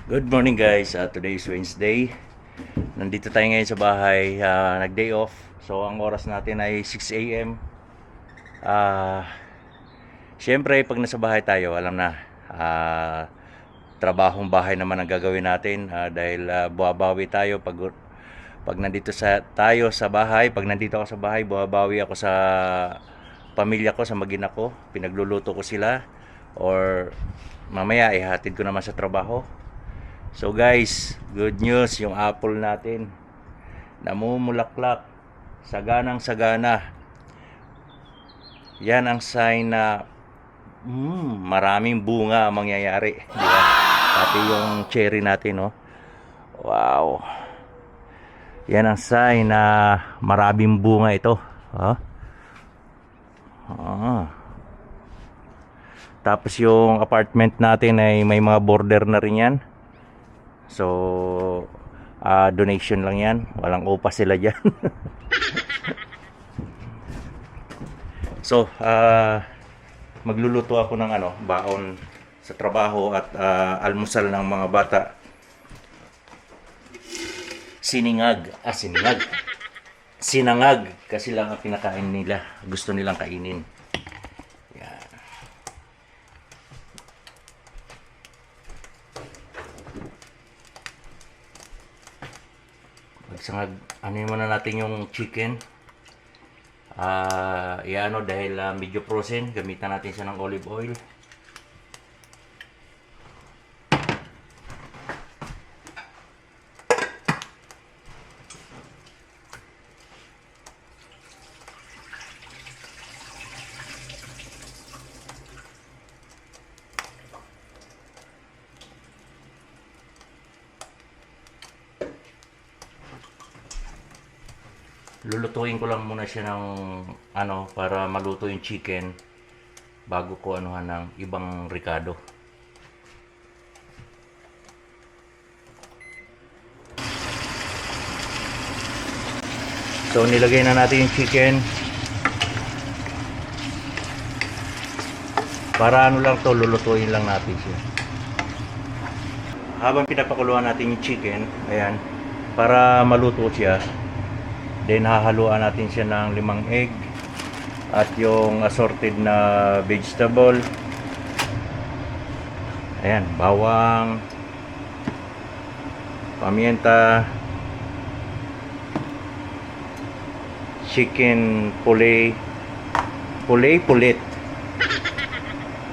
Good morning guys, today is Wednesday. Nandito tayo ngayon sa bahay, nag-day off. So ang oras natin ay 6 a.m. Siyempre pag nasa bahay tayo, alam na, trabahong bahay naman ang gagawin natin, dahil buwabawi tayo pag nandito tayo sa bahay. Pag nandito ako sa bahay, buwabawi ako sa pamilya ko, sa mag-ina ko. Pinagluluto ko sila, or mamaya ihatid ko naman sa trabaho. So guys, good news, yung apple natin namumulaklak, saganang sagana. Yan ang sign na maraming bunga ang mangyayari, di ba? Pati yung cherry natin, no? Wow. Yan ang sign na maraming bunga ito, Tapos yung apartment natin ay may mga border na rin yan. So, donation lang yan. Walang upa sila dyan. So, magluluto ako ng baon sa trabaho at almusal ng mga bata. Sinangag kasi lang ang pinakain nila. Gusto nilang kainin. Yan. Magsangag, muna natin yung chicken. Dahil medyo frozen, gamitan natin siya ng olive oil. Lulutuin ko lang muna siya ng para maluto yung chicken bago ko anuhan ng ibang ricado. So nilagay na natin yung chicken. Para lang to, lulutuin lang natin siya. Habang pinapakuluan natin yung chicken, ayan, para maluto siya. Then hahaluan natin siya ng 5 egg at yung assorted na vegetable. Ayan, bawang, pamienta, chicken pulit,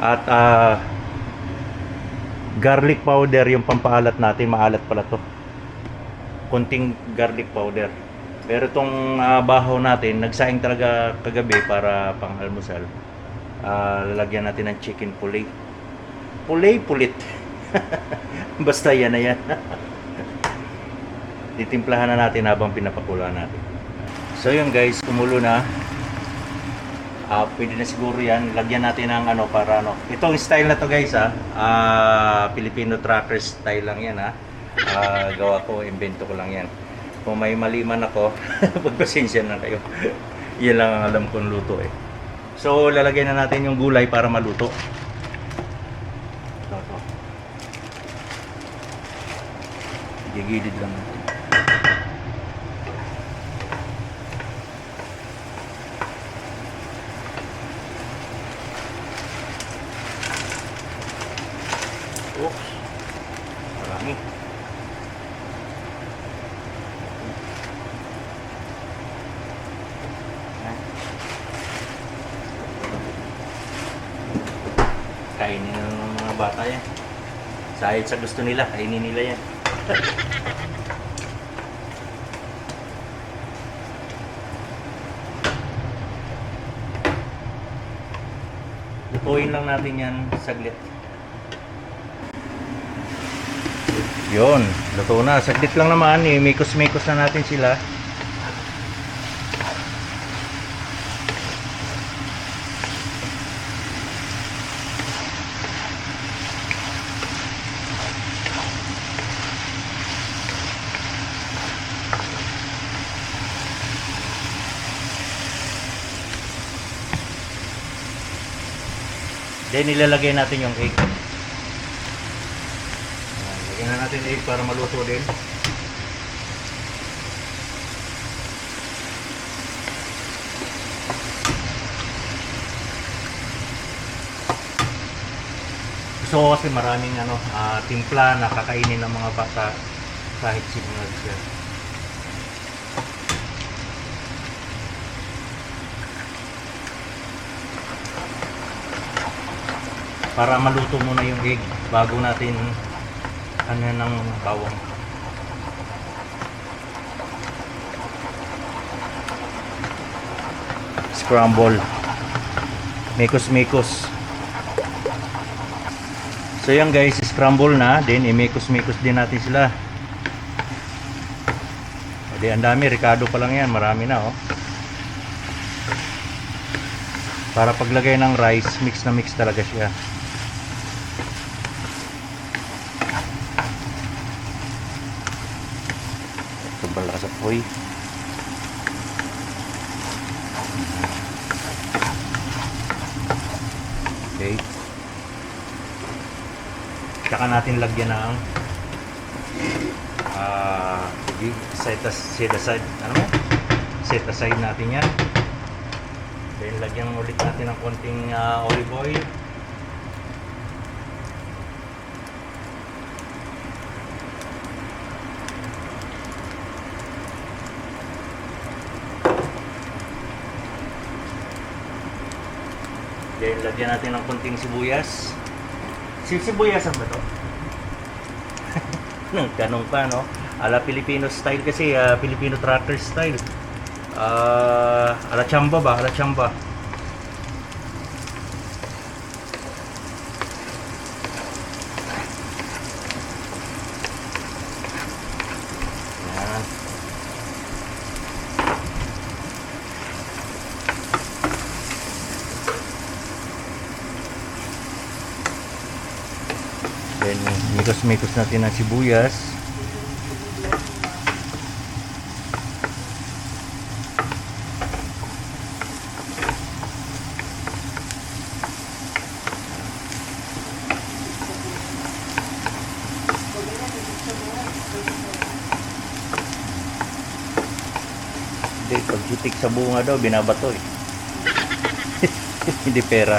at garlic powder, yung pampaalat natin. Maalat pala to, konting garlic powder. Pero itong bahaw natin, nagsaing talaga kagabi para pang almusal. Lalagyan natin ng chicken pulit. Basta yan na yan. Titimplahan na natin habang pinapakuluan natin. So yun guys, kumulo na. Pwede na siguro yan. Lagyan natin ng para Itong style na to guys, Filipino tracker style lang yan, gawa ko, invento ko lang yan. Kung may mali man ako, pagpasensya na kayo. Yan lang ang alam kong luto eh. So, lalagay na natin yung gulay para maluto. Ito. Gigilid lang natin. Oops. Marami. Kainin ng mga bata yan. Kahit sa gusto nila, kainin nila yan. Lutuin lang natin yan saglit. Yun, luto na. Saglit lang naman, mikos-mikos na natin sila. Then ilalagay natin yung egg. Lagyan na natin egg para maluto din. Gusto ko kasi maraming timpla na kakainin ng mga bata kahit sinunod siya. Para maluto muna yung egg bago natin ng bawang. Scramble. Mikos-mikos. So yan guys, scramble na. Then imikos-mikos din natin sila. Di ang dami, Ricardo pa lang yan. Marami na oh. Para paglagay ng rice, mix na mix talaga siya. Sobrang lakas at apoy. Okay. Tsaka natin lagyan ng set aside. Ano mo? Set aside natin yan. Then lagyan ulit natin ng konting olive oil. Then lagyan natin ng konting sibuyas. Sibuyasan ba to? Ganun pa no? Ala Filipino style kasi, Filipino tractor style. Ala chamba ba? Ala chamba. Yan. Then mikos-mikos natin ang sibuyas. Pag jutik sa bunga daw, binabato eh. Hindi pera.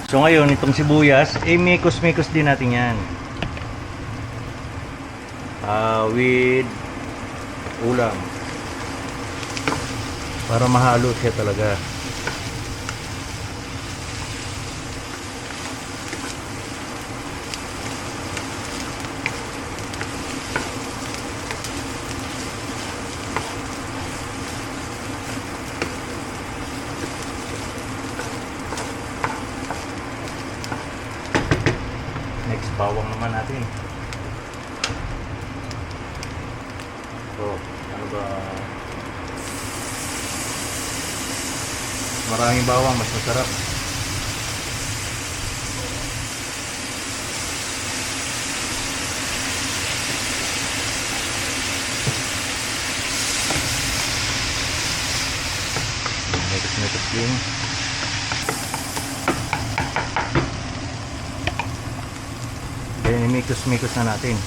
So ngayon, itong sibuyas, mikos-mikos din natin yan. With ulam. Para mahalo siya talaga. Next, bawang naman natin. So, ano ba? Maraming bawang, mas masarap. Mix din. Then, imikos-mikos na natin.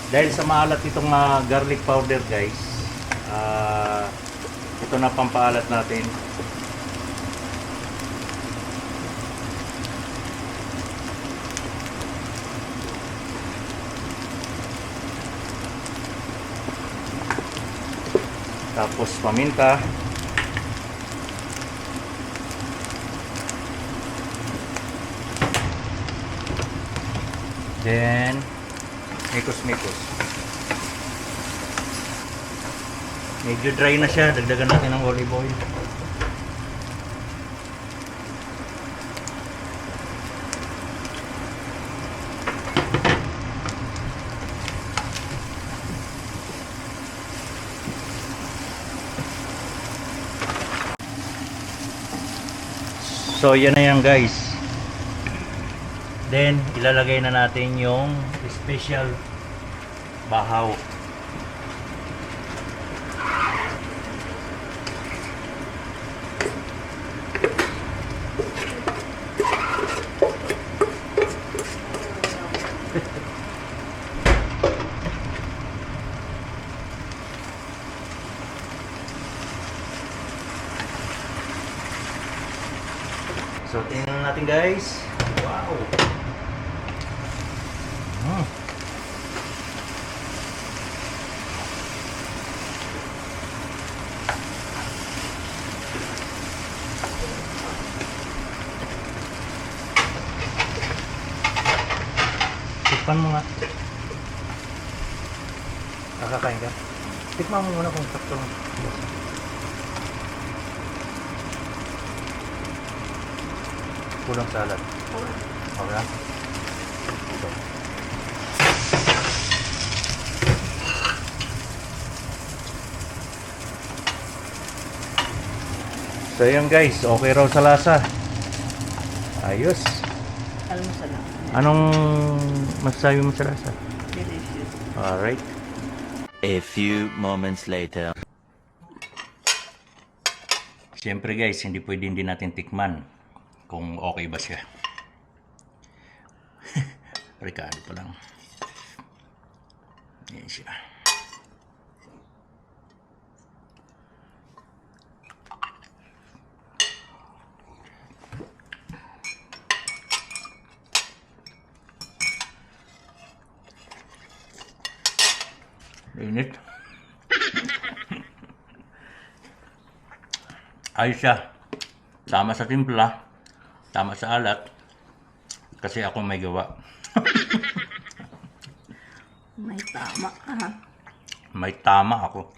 Dahil sa maalat itong garlic powder guys, ito na pampaalat natin. Tapos paminta. Then mikos-mikos. Medyo dry na siya, dagdagan natin ng olive oil. So yan na yan guys. Then ilalagay na natin yung special bahaw. So, tingnan natin guys. Wow! Mm. Tikman mo nga. Nakakain ka? Tikman mo muna kung sakto lang. Kulang salad. Okay lang? Ito. So yun guys, okay raw sa lasa. Ayos. Alam mo sa lang. Anong masasabi mo sa lasa? Delicious. Alright. A few moments later. Siyempre guys, hindi pwede hindi natin tikman kung okay ba siya. Ricardo pa lang. Yan siya. Init. Ayos siya. Tama sa timpla. Tama sa alat. Kasi ako may gawa. May tama ka. May tama ako.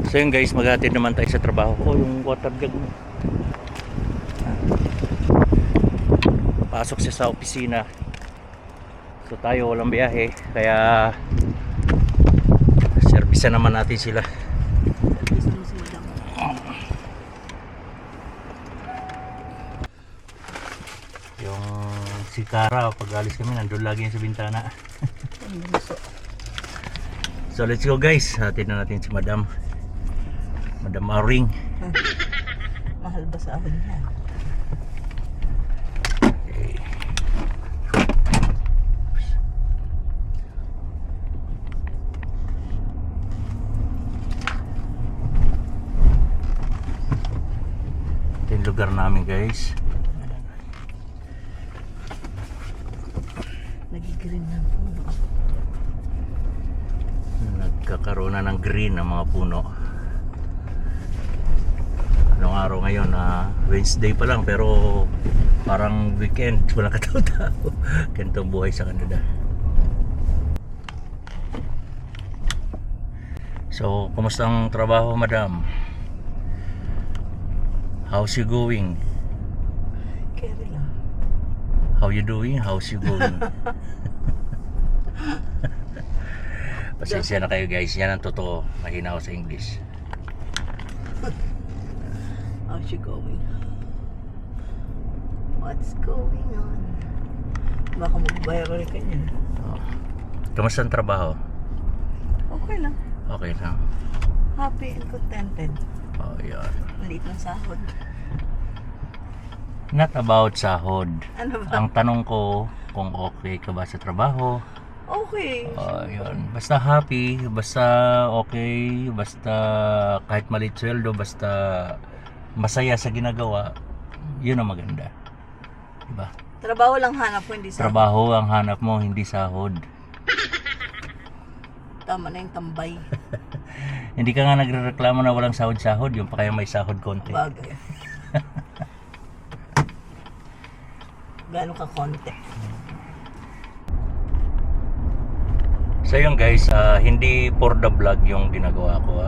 So yun guys, maghatid naman tayo sa trabaho ko. Yung water jug mo. Pasok siya sa opisina. So tayo walang biyahe. Kaya servisa naman natin sila. Gusto mo si madam. Yung si Cara, pag alis kami, nandun lagi yan sa bintana. Ang gusto. So let's go guys. Hatid na natin si Madam. Madam Aring. Mahal ba sa akin yan? Ito yung lugar namin guys. Nag-green na puno. Nagkakaroon na ng green ang mga puno. Anong araw ngayon? Wednesday pa lang pero parang weekend. Walang katao-tao. Ganito ang buhay sa Canada. So, kumusta ang trabaho, madam? How's you going? Carry lang. How you doing? How's you going? Pasensya na kayo guys. Yan ang totoo. Mahina ako sa English. How's she going? What's going on? Baka mag-viral ka niyan. Oh. Kumusta ang trabaho? Okay lang. Okay lang. Happy and contented. Oh, yan. Maliit ng sahod. Not about sahod. Ano ba? Ang tanong ko, kung okay ka ba sa trabaho? Okay. Yun. Basta happy, basta okay, basta kahit maliit sweldo, basta masaya sa ginagawa, yun ang maganda. Diba? Trabaho lang hanap ko, hindi sahod. Trabaho ang hanap mo, hindi sahod. Tama na yung tambay. Hindi ka nga nagrereklamo na walang sahod-sahod, yung pa kaya may sahod konti. Bagay. Gano'n ka konti. So yun guys, hindi for the vlog yung ginagawa ko.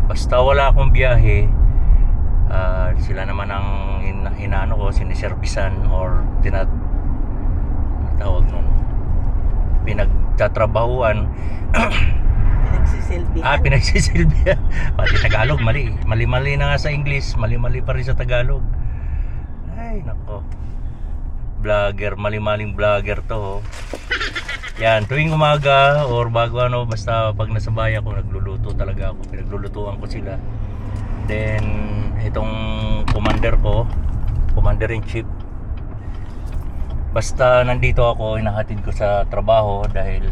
Basta wala akong biyahe, sila naman ang inaano ko, siniservisan or tawag nun, pinagtatrabahuan. Pinagsisilbihan. Pinagsisilbihan. Pati Tagalog, mali. Mali-mali na nga sa English, mali-mali pa rin sa Tagalog. Ay, nako. Vlogger, mali-maling vlogger to. Yan, tuwing umaga or bago ano, basta pag nasa bahay ako, nagluluto talaga ako. Pinaglulutuan ko sila. Then, itong commander ko, commander-in-chief, basta nandito ako, inahatid ko sa trabaho dahil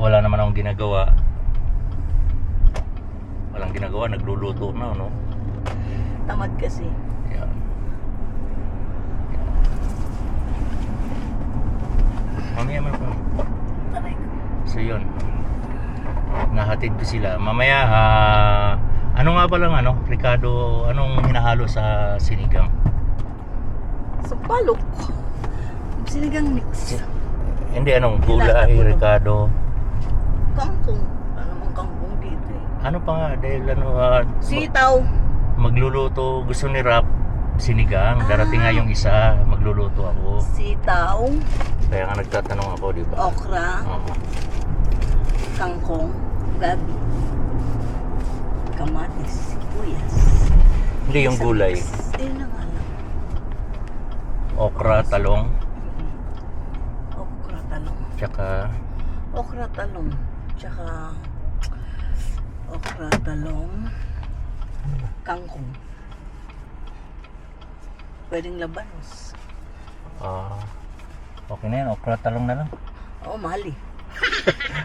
wala naman akong ginagawa. Walang ginagawa, nagluluto na, no? Tamad kasi. Yan. Mamaya man po. Aray ko. So yun, nahatid ko sila. Mamaya, ano nga ba lang, Ricardo, anong hinahalo sa sinigang? Sa palok. Sinigang mix. Hindi, anong gulay, Ricardo? Kangkong. Ano mang kangkong dito eh. Ano pa nga, dahil Sitaw. magluluto, gusto ni Rap, sinigang. Darating nga yung isa, magluluto ako. Sitaw. Kaya nga nagtatanong ako, di ba? Okra. Oo. Kangkong. Gabi. Kamatis. Sibuyas. Hindi yung Isang gulay. mix. Ayun na nga lang. Okra, talong, Okra talong. tsaka Okra talong. Tsaka okra talong. Kangkong. Pwedeng labanos. okay na yan, okra, talong na lang. Oo, mahal eh.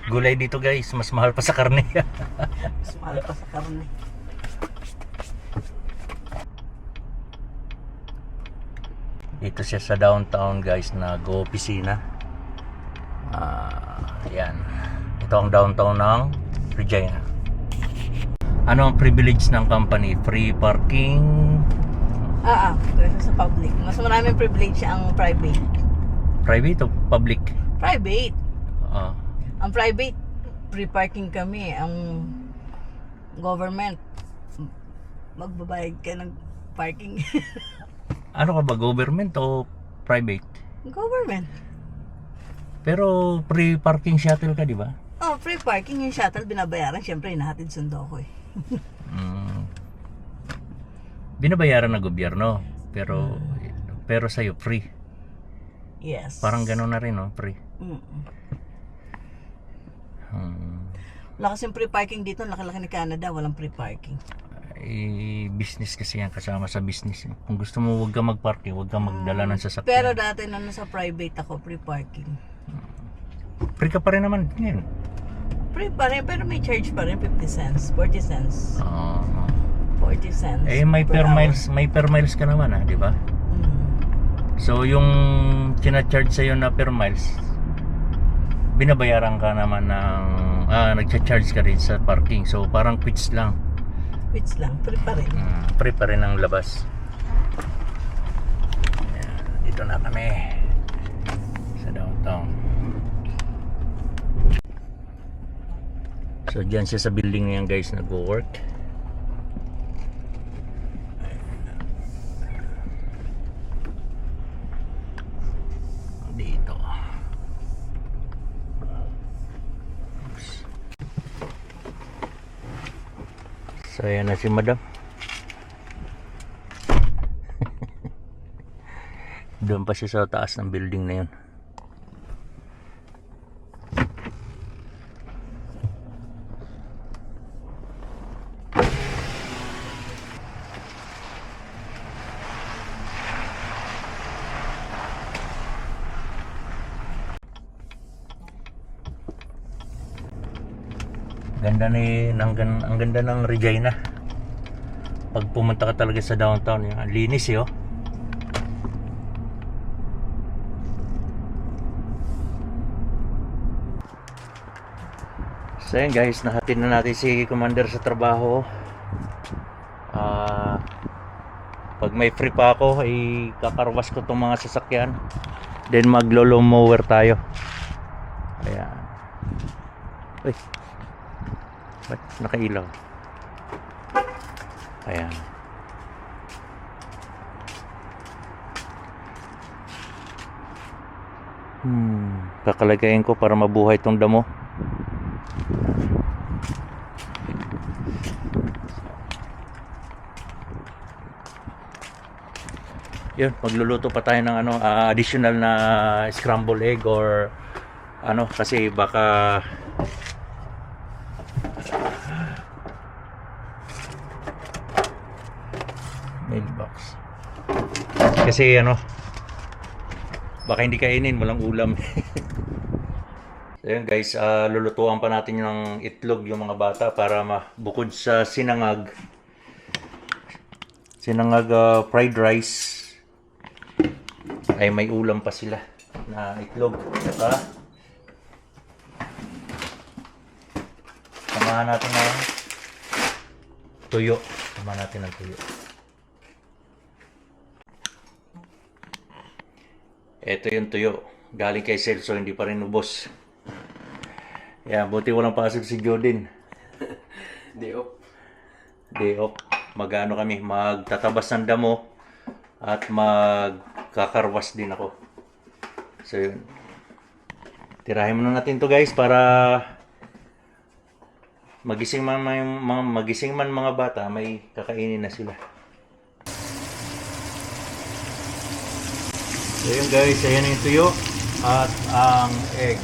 Gulay dito guys, mas mahal pa sa karne. Mas mahal pa sa karne. Dito siya sa downtown guys, nag-opisina. Yan. Ito ang downtown ng Regina. Ano ang privilege ng company? Free parking. Kaysa sa public. Mas maraming privilege ang private. Private o public? Private. Ah, Ang private, free parking kami. Ang government, magbabayad ka ng parking. ano ka ba? Government o private? Government. Pero free parking shuttle ka, di ba? Oh, free parking yung shuttle binabayaran. Siyempre, hinahatid sundo ko eh. Binabayaran ng gobyerno. Pero sa'yo, free. Yes. Parang gano'n na rin, no? Free. Wala kasing free parking dito. Laki-laki ni Canada. Walang free parking. Business kasi yan, kasama sa business. Kung gusto mo, huwag ka mag-parking, huwag ka magdala ng sasakyan. Pero dati nung nasa private ako, free parking. Free ka pa rin naman ngayon. Free pa rin, pero may charge pa rin 50 cents, 40 cents. 40 cents. May per miles ka naman, di ba? So yung kina-charge sa'yo na per miles, binabayaran ka naman ng nagcha-charge ka rin sa parking. So parang quits lang. Quits lang, free pa rin. Free pa rin ang labas. Ayan, dito na kami sa downtown. So dyan siya sa building na yan guys, nag-work. Dito. Oops. So ayan na si madam. Doon pa siya sa taas ng building na yun. Ang ganda ng Regina. Pag pumunta ka talaga sa downtown, yun, ang linis eh, oh. So yun guys, nahatid na natin si Commander sa trabaho. Pag may free pa ako, ay kakarwas ko itong mga sasakyan. Then maglo-lawn mower tayo. Ayan. Uy, ba't nakailaw? Ayan. Kakalagayin ko para mabuhay itong damo. Yun, magluluto pa tayo ng additional na scrambled egg or kasi baka mailbox. Kasi baka hindi kainin, walang ulam. So So yun guys, lulutuan pa natin ng itlog yung mga bata para bukod sa sinangag fried rice ay may ulam pa sila na itlog. Saka samahan natin ng tuyo. Samahan natin ng tuyo. Ito yung tuyo. Galing kay Celso, hindi pa rin ubos. Yan, buti walang pasok si Jordan. Day off. Day off. Mag-ano kami, magtatabas ng damo at magkakarwas din ako. So yun. Tirahin muna natin to guys para magising man mga bata, may kakainin na sila. So yun guys, ayan yung tuyo at ang egg.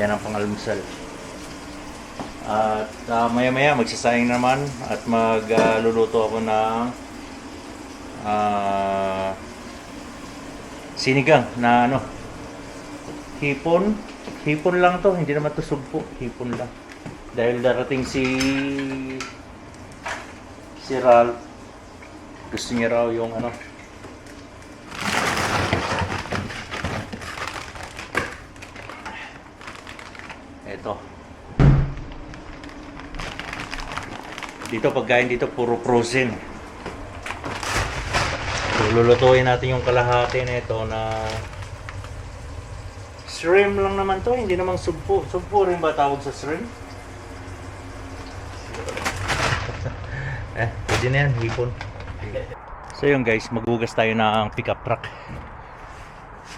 Yan ang pang-almusal. At maya-maya magsasayang naman at magluluto ako ng sinigang na hipon. Hipon lang to, hindi naman to sugpo. Hipon lang. Dahil darating si Ralph. Gusto niya raw yung eto. Dito pagkain dito puro frozen. So, lulutuin natin yung kalahati nito na shrimp lang naman to, hindi namang sugpo. Sugpo rin ba tawag sa shrimp? Pwede na yan, hipon. So yun guys, maghugas tayo ng pickup truck.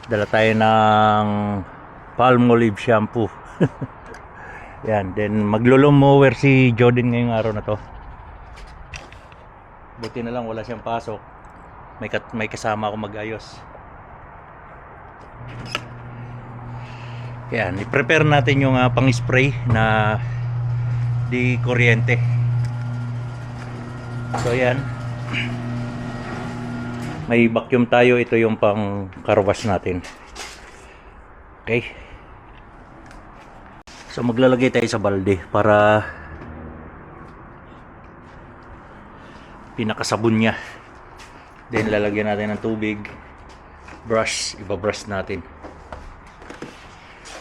Dala tayo ng Palmolive shampoo. Yan, then maglulong mower si Jordan ngayong araw na to. Buti na lang wala siyang pasok. May kasama ako mag-ayos. Yan, i-prepare natin yung pang-spray na di kuryente. So yan. May vacuum tayo, ito yung pang carwash natin. Okay. So maglalagay tayo sa balde para pinakasabon niya. Then lalagyan natin ng tubig, brush, iba-brush natin.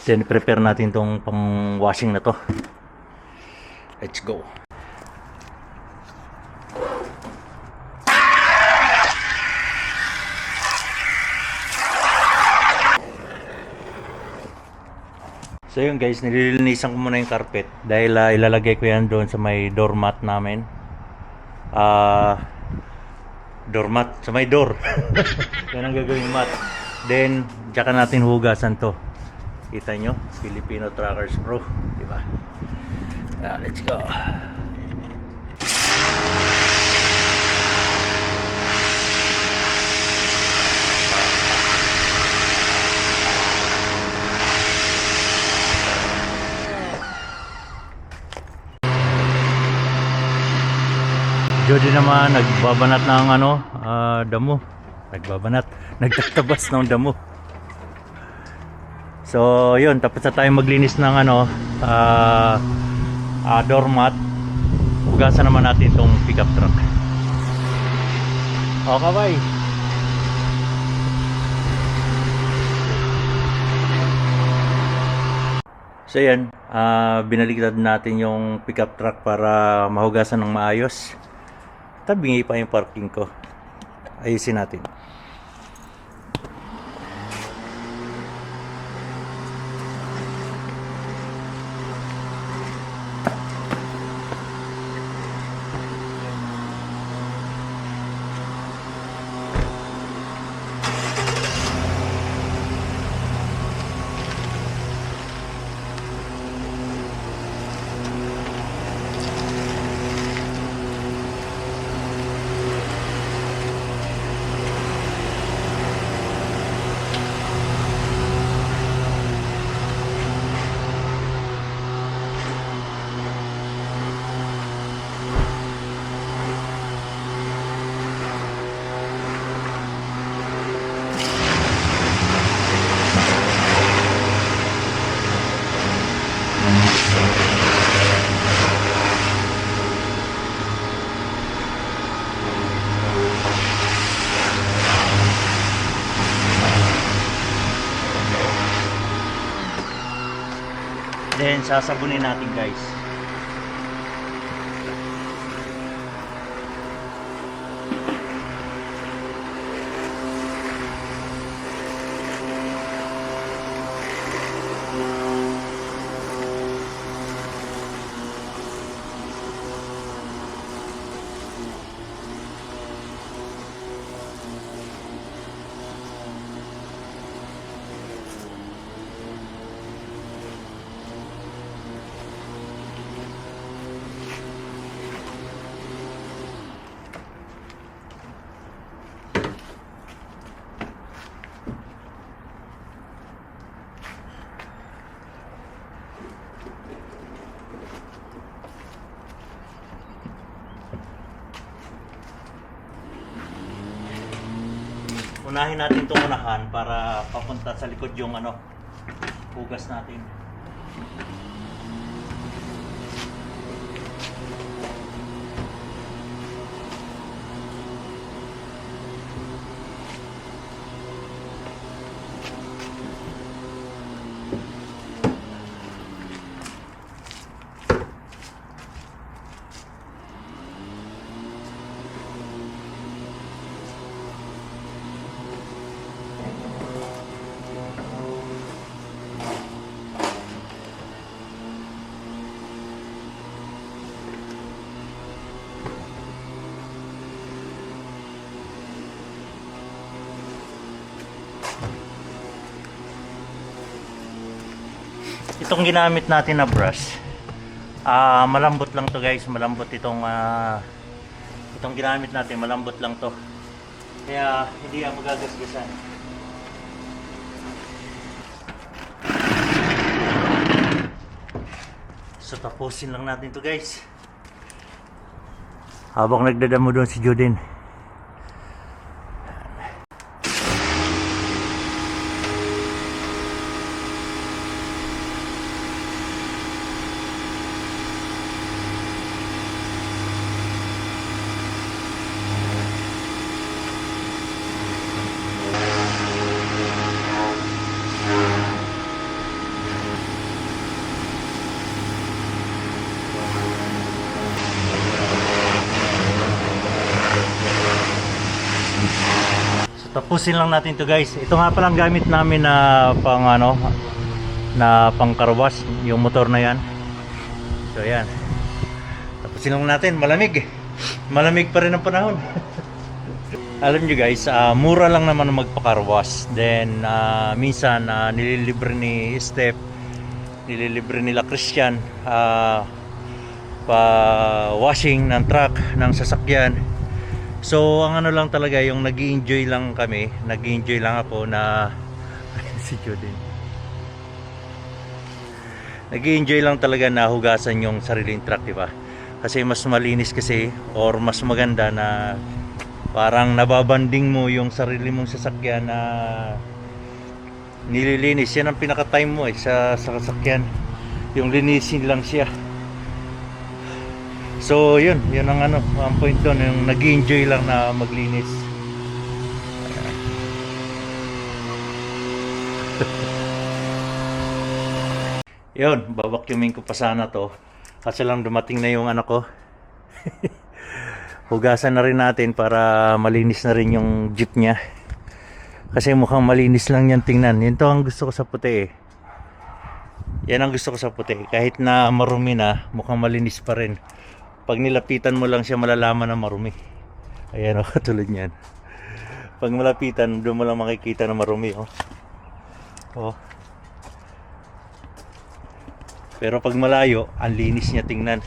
Then prepare natin tong pang washing na to. Let's go. So yun guys, nililinisan ko muna yung carpet dahil ilalagay ko yan doon sa may doormat namin. Doormat sa may door. Yan ang gagawing mat. Then, tsaka natin hugasan to. Kita nyo? Filipino Truckers Pro. Diba? Let's go. Jody naman nagbabanat ng damo. Nagtatabas ng damo. So, yun, tapos na tayo maglinis ng doormat. Hugasan naman natin itong pickup truck. O, kabay. So, yan, binaliktad natin yung pickup truck para mahugasan ng maayos. Tabingi pa yung parking ko. Ayusin natin. Then sasabunin natin guys. Unahin natin itong unahan para papunta sa likod yung hugas natin. Itong ginamit natin na brush, malambot lang to guys, malambot itong ginamit natin, malambot lang to. Kaya hindi yan magagasgasan. So tapusin lang natin to guys. Habang nagdadamo doon si Juden. Tapusin lang natin to guys. Ito nga palang gamit namin na pang karwas, yung motor na yan. So ayan. Tapusin lang natin. Malamig. Malamig pa rin ang panahon. Alam nyo guys, mura lang naman magpakarwas. Then minsan nililibre ni Steph, nililibre nila Christian pa washing ng truck, ng sasakyan. So ang lang talaga, yung nag-i-enjoy lang kami, nag-i-enjoy lang ako na si Juden. Nag-i-enjoy lang talaga na hugasan yung sariling truck, di ba? Kasi mas malinis kasi, or mas maganda na parang nababanding mo yung sarili mong sasakyan na nililinis. Yan ang pinaka-time mo sa sasakyan. Yung linisin lang siya. So yun ang ang point doon, yung nag-enjoy lang na maglinis. Yun, babakyumin ko pa sana to. Kasi lang dumating na yung anak ko. Hugasan na rin natin para malinis na rin yung jeep niya. Kasi mukhang malinis lang yan tingnan. Yan to ang gusto ko sa puti eh. Yan ang gusto ko sa puti. Kahit na marumi na, mukhang malinis pa rin. Pag nilapitan mo lang siya, malalaman na marumi. Ayan tulad niyan. Pag malapitan, doon mo lang makikita na marumi Pero pag malayo, ang linis niya tingnan.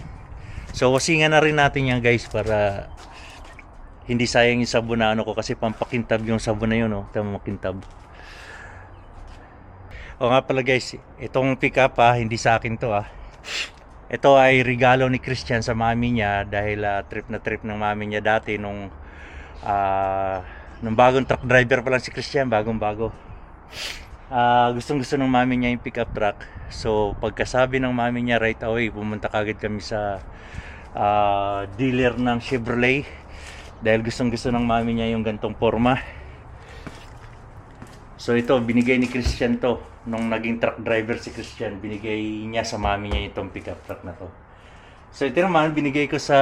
So wasingan na rin natin yan guys, para hindi sayang yung sabon na ko, kasi pampakintab yung sabon na yun tama, makintab. Nga pala guys, itong pick up hindi sa akin to Ito ay regalo ni Christian sa mami niya, dahil trip na trip ng mami niya dati nung bagong truck driver pa lang si Christian, bagong-bago. Gustong-gusto ng mami niya yung pickup truck. So pagkasabi ng mami niya, right away pumunta kagad kami sa dealer ng Chevrolet, dahil gustong-gusto ng mami niya yung gantong forma. So ito, binigay ni Christian to. Nung naging truck driver si Christian, binigay niya sa mami niya itong pickup truck na to. So ito naman, binigay ko sa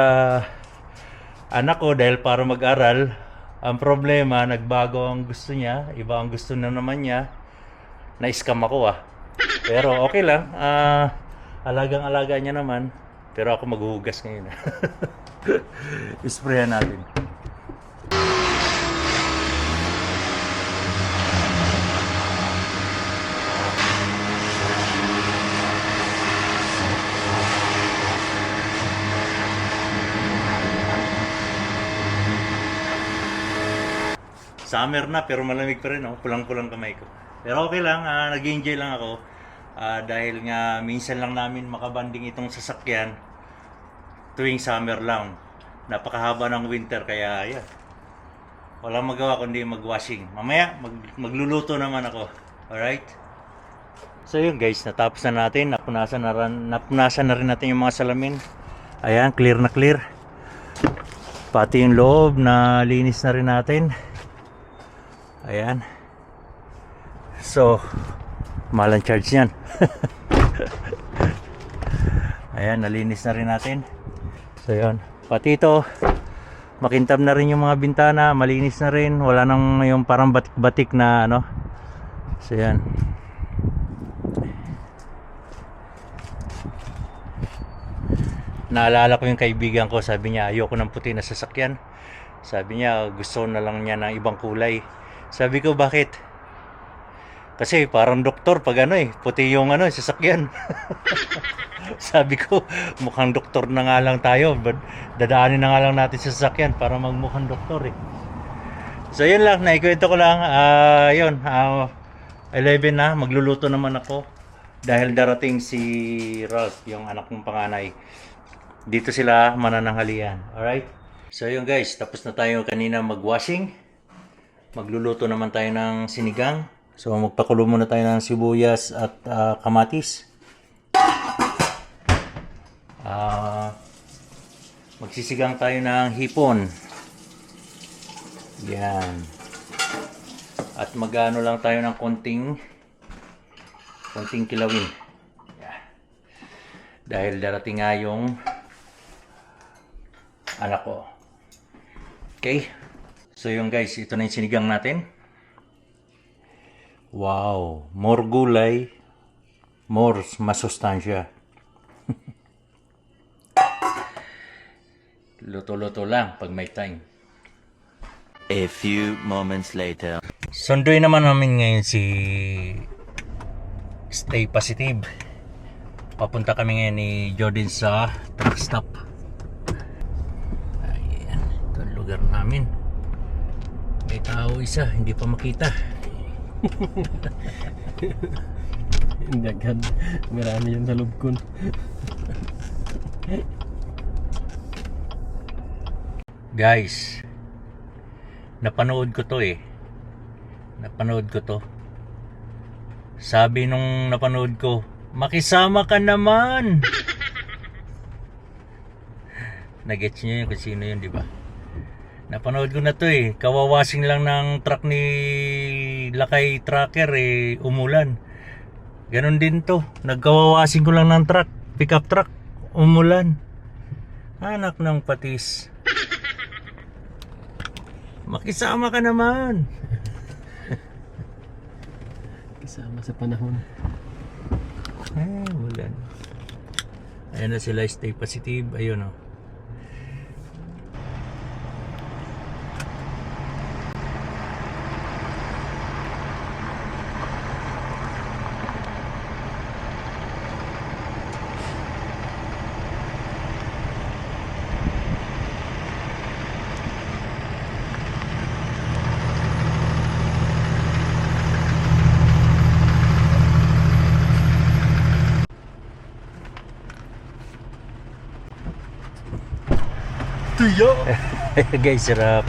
anak ko dahil para mag-aral. Ang problema, nagbago ang gusto niya. Iba ang gusto na naman niya. Na-scam ako Pero okay lang. Alagang-alaga niya naman. Pero ako maghuhugas ngayon. Isprayan natin. Summer na pero malamig pa rin pulang-pulang kamay ko. Pero okay lang, nag-enjoy lang ako. Dahil nga minsan lang namin makabanding itong sasakyan tuwing summer lang. Napakahaba ng winter kaya yeah. Walang magawa kundi mag-washing. Mamaya magluluto naman ako. Alright? So yun guys, natapos na natin. Napunasan na rin natin yung mga salamin. Ayan, clear na clear. Pati yung loob na linis na rin natin. Ayan. So, malang charge yan. Ayan, nalinis na rin natin. So, yun. Pati ito, makintab na rin yung mga bintana. Malinis na rin. Wala nang yung parang batik-batik na ano. So, yan. Naalala ko yung kaibigan ko. Sabi niya, ayoko ng puti na sasakyan. Sabi niya, gusto na lang niya ng ibang kulay. Sabi ko, bakit? Kasi parang doktor pag puti yung sasakyan. Sabi ko, mukhang doktor na nga lang tayo. Dadaanin na nga lang natin sa sasakyan para magmukhang doktor So yun lang, naikwento ko lang. 11 na, magluluto naman ako. Dahil darating si Ralph, yung anak kong panganay. Dito sila manananghalian. Alright? So yun guys, tapos na tayo kanina mag-washing. Magluluto naman tayo ng sinigang. So magpakulo muna tayo ng sibuyas at kamatis. Magsisigang tayo ng hipon. Yan. At magano lang tayo ng konting kilawin. Yan. Dahil darating nga yung anak ko. Okay? So yun guys, ito na yung sinigang natin. Wow, more gulay, more masustansya. Luto-luto lang pag may time. A few moments later. Sunduin naman namin ngayon si Stay Positive. Papunta kami ngayon ni Jordan sa truck stop. Ayan, ito ang lugar namin. May tao isa, hindi pa makita. Dagan. Marami yan sa lubkon. Guys, napanood ko to Napanood ko to. Sabi nung napanood ko, makisama ka naman. Nagets niyo yun kung sino yun, di ba? Napanood ko na to Kawawasing lang ng truck ni Lakay Trucker umulan. Ganon din to. Nagkawawasing ko lang ng truck, pickup truck, umulan. Anak ng patis. Makisama ka naman. Kasama sa panahon. Ulan. Ayan na sila, Stay Positive. Ayun Tuyo! Guys, sarap.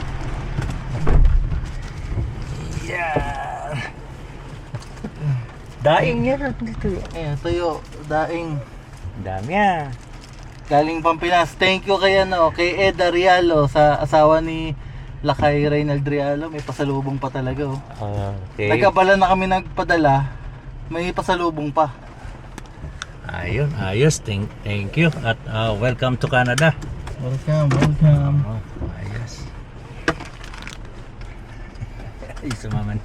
Yeah. Daing yan. Ayan, tuyo, daing. Dami Galing Pampinas. Thank you kay Ed Arialo sa asawa ni Lakay Reynald Rialo, may pasalubong pa talaga oh. Okay. Nagkabala na kami nagpadala, may pasalubong pa. Ayun, ayos. Thank you. At welcome to Canada. Welcome. Ayos. Ay, sumaman.